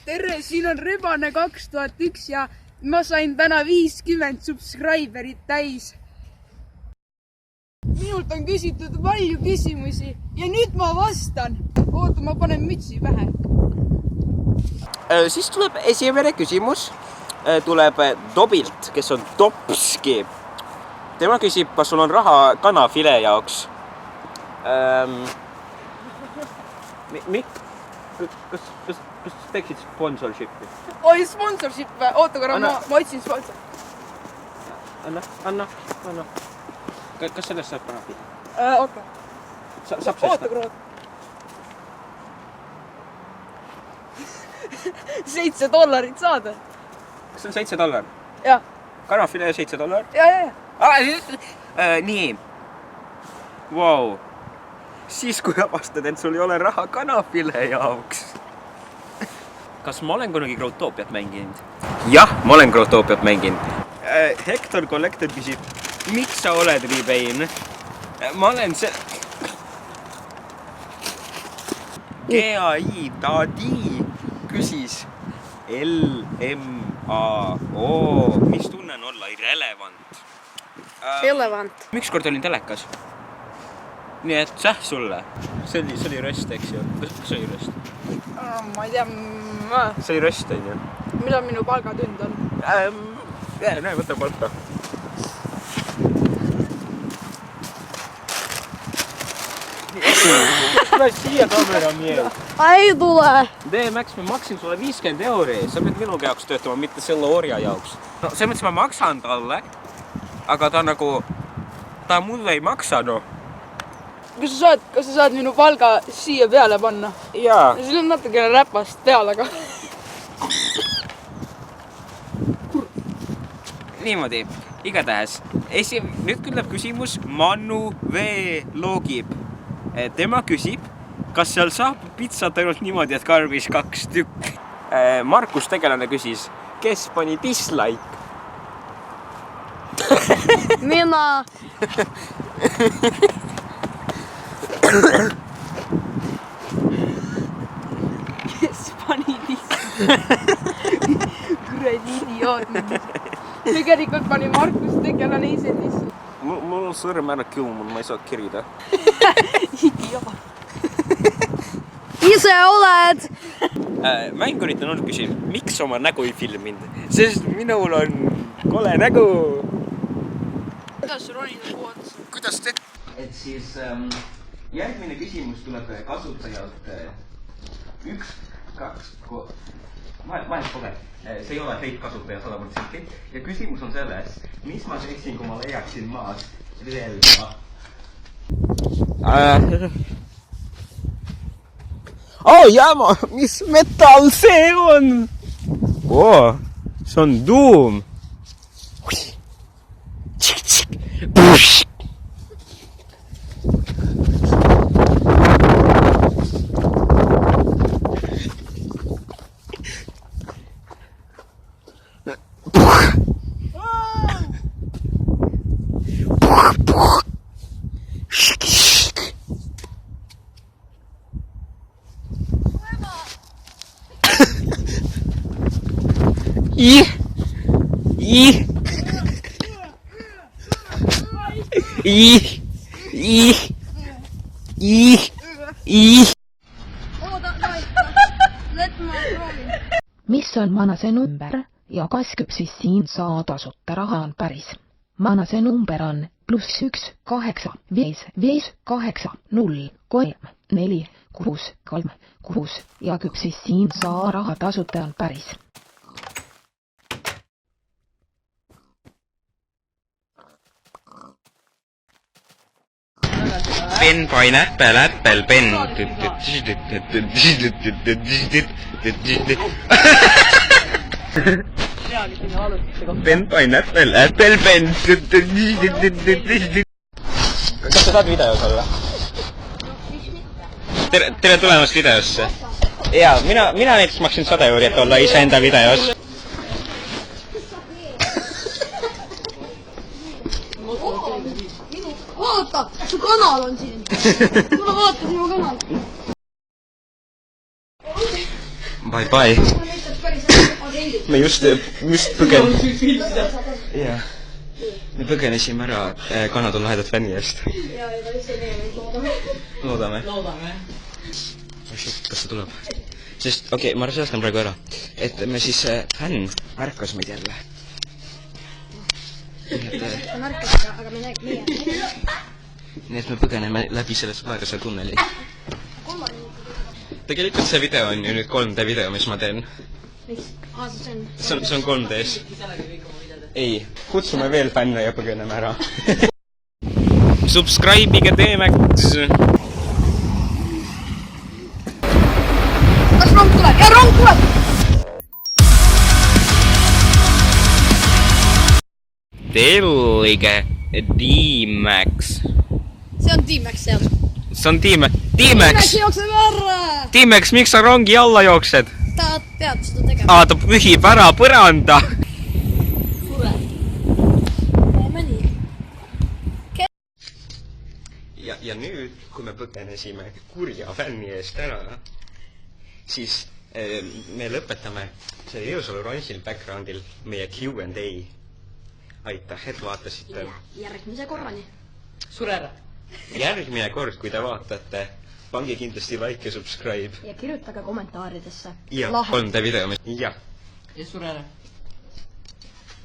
tere, siin on Rebane 2001 ja ma sain täna 50 subscriberit täis. Minult on küsitud palju küsimusi ja nüüd ma vastan. Oota, ma panen mütsi pähe. Siis tuleb esimene küsimus. Tuleb Tobilt, kes on Topski. Tema küsib, kas sul on raha kanafilee jaoks. Kas teeksid sponsorshipi? Oi, sponsorship või? Oota korra, ma otsin sponsor. Anna. Kas sellest saab kanafilee? Oota. Saab sellest? Oota korra. $7 saada. Kas see on $7? Jah. Kanafilee $7? Ja. Nii. Wow. Siis kui avastad, et sul ei ole raha kanafilee jaoks. Kas ma olen kunagi Growtopiat mänginud? Jah, ma olen Growtopiat mänginud. Hector Collector küsib, miks sa oled Ribein? Ma olen see... GAI Tadi küsis LMAO. Mis tunnen olla irrelevant? Relevant. Miks kord olin telekas? Nii et sulle. See oli röst, eks ju? Kas oli röst? Ma ei tea, See oli röst, on ju? millal minu palgatund on? Näe, võta palka. Tule siia kaamera mees. Ei tule! DMX, ma maksin sulle 50 €. Sa pead minuga jaoks töötama, mitte selle orja jaoks. No, see mõttes ma maksan talle, aga ta nagu... Ta mulle ei maksa, no. Kas sa saad minu palga siia peale panna? Jaa. Siin on natukene räpast peal, aga... Niimoodi, igatahes. Nüüd küllab küsimus Manu V. loogib. Tema küsib, kas seal saab pitsat ainult niimoodi, et karbis 2 tükk. Markus tegelane küsis, kes pani dislike? Mina! Kes pani dislike? Kuradi idioot. Tegelikult pani Markus tegelane ise dislike. Mul on sõrm ära külmunud, ma ei saa kirida. Idioot. Ise oled! Mängurit on olnud küsib, miks oma nägu ei filminud? Sest minul on kole nägu. Kuidas ronida koos? Kuidas te... Et siis järgmine küsimus tuleb kasutajalt 1, 2, 3. Vahest pole. See ei ole heit kasutaja 100%. Ja küsimus on selles, mis ma teeksin, kui ma leiaksin maas relva? Jama, mis metall see on? See on Doom. Mis on Manase number ja kas küpsisiin saa tasuta raha on päris? Manase number on +1 8 5 5 8 0 3 4 6 3 6 ja küpsisiin saa raha tasuta on päris. Pen, pineapple, apple, pen. Pen, pineapple, apple, pen. Kas sa saad videos olla? Tere tulemast videosse. Jaa, mina näiteks maksin 100 €, et olla iseenda videos. Oota, su kanal on siin. Tule vaata sinu kanal. Bye bye. Me just jah. Me põgenesime ära Kanada lahedat fänni eest. Loodame. Oh shit, kas ta tuleb? Sest, okei, ma selastan praegu ära. Et me siis fänn märkas meid jälle. Ta märkas, aga me näeme. Nii et me põgeneme läbi sellest vaegase tunneli. Tegelikult see video on ju nüüd 3D video, mis ma teen. Miks? See on 3D-s. Ei, kutsume veel fänne ja põgeneme ära. Subscribe'ige T-Max. Kas rong tuleb? Ja rong tuleb! Tellige T-Max. See on T-Max seal. See on T-Max. Jookseb ära! T-Max, miks sa rongi alla jooksed? Ta peab seda tegema. Ta pühib ära põranda. Sure. Teeme nii. Ja nüüd, kui me põgenesime kurja fänni eest ära, siis me lõpetame selle ilusal oranžil backgroundil meie Q&A. Aitäh, et vaatasite. Järgmise korrani. Sure ära. Järgmine kord, kui te vaatate, pange kindlasti like ja subscribe. Ja kirjutage kommentaaridesse. Ja 3D video. Ja. Ja sure ära.